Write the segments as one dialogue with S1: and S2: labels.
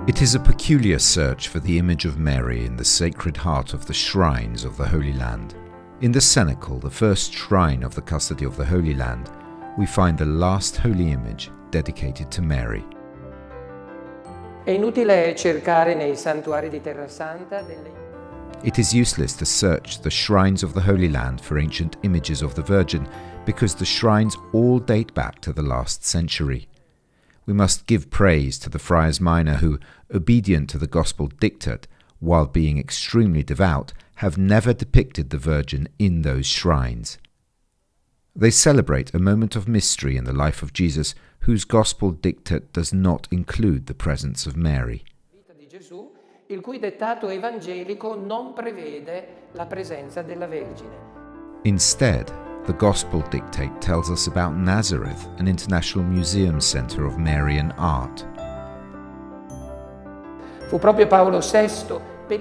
S1: It is a peculiar search for the image of Mary in the Sacred Heart of the shrines of the Holy Land. In the cenacle, the first shrine of the custody of the Holy Land, we find the last holy image dedicated to Mary.
S2: È inutile cercare nei santuari di Terra Santa
S1: It is useless to search the shrines of the Holy Land for ancient images of the Virgin, because the shrines all date back to the last century. We must give praise to the friars minor who, obedient to the gospel dictate, while being extremely devout, have never depicted the Virgin in those shrines. They celebrate a moment of mystery in the life of Jesus, whose gospel dictate does not include the presence of Mary.
S2: Il cui dettato evangelico non prevede la presenza della Vergine.
S1: Instead, the Gospel dictate tells us about Nazareth, an international museum centre of Marian art.
S2: Fu proprio Paolo VI.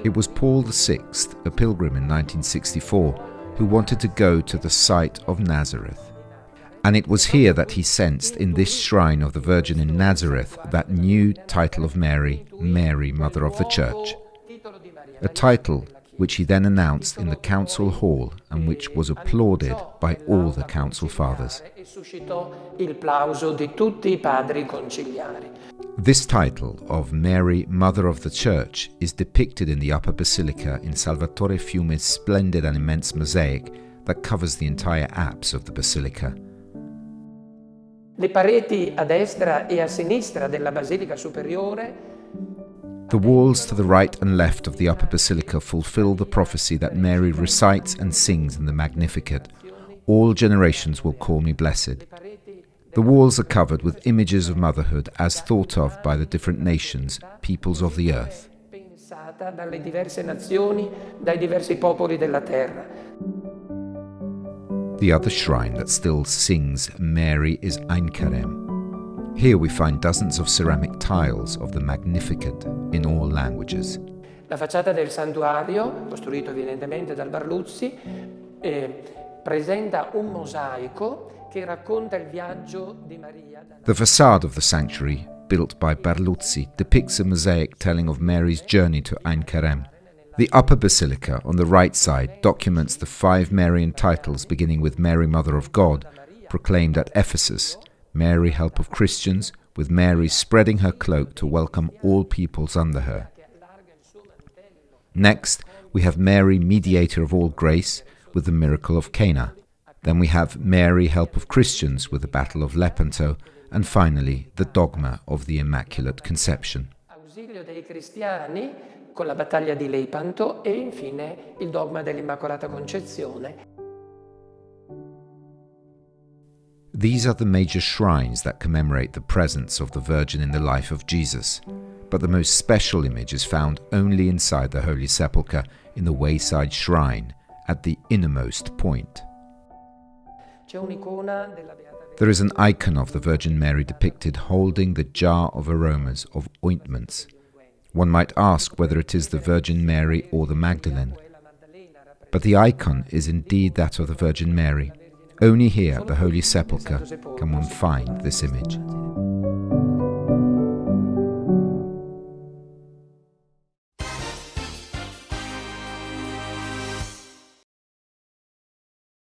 S1: It was Paul VI, a pilgrim in 1964, who wanted to go to the site of Nazareth. And it was here that he sensed, in this shrine of the Virgin in Nazareth, that new title of Mary, Mary, Mother of the Church. A title which he then announced in the council hall and which was applauded by all the council fathers. This title of Mary, Mother of the Church, is depicted in the upper basilica in Salvatore Fiume's splendid and immense mosaic that covers the entire apse of the basilica.
S2: Le pareti a destra e a sinistra della Basilica Superiore.
S1: The walls to the right and left of the upper basilica fulfill the prophecy that Mary recites and sings in the Magnificat. All generations will call me blessed. The walls are covered with images of motherhood as thought of by the different nations, peoples of the earth.
S2: Pensata dalle diverse nazioni, dai diversi popoli della terra.
S1: The other shrine that still sings Mary is Ein Karem. Here we find dozens of ceramic tiles of the Magnificat in all languages.
S2: La facciata del santuario, costruito evidentemente dal Barluzzi, presenta un mosaico che racconta il viaggio di Maria.
S1: The facade of the sanctuary, built by Barluzzi, depicts a mosaic telling of Mary's journey to Ein Karem. The upper basilica on the right side documents the 5 Marian titles beginning with Mary, Mother of God, proclaimed at Ephesus, Mary, Help of Christians, with Mary spreading her cloak to welcome all peoples under her. Next, we have Mary, Mediator of all grace, with the miracle of Cana. Then we have Mary, Help of Christians, with the Battle of Lepanto, and finally, the dogma of the Immaculate Conception.
S2: Ausilio dei cristiani, con la battaglia di Lepanto e infine il dogma dell'Immacolata Concezione.
S1: These are the major shrines that commemorate the presence of the Virgin in the life of Jesus, but the most special image is found only inside the Holy Sepulcher in the wayside shrine at the innermost point. There is an icon of the Virgin Mary depicted holding the jar of aromas, of ointments. One might ask whether it is the Virgin Mary or the Magdalene. But the icon is indeed that of the Virgin Mary. Only here at the Holy Sepulchre can one find this image.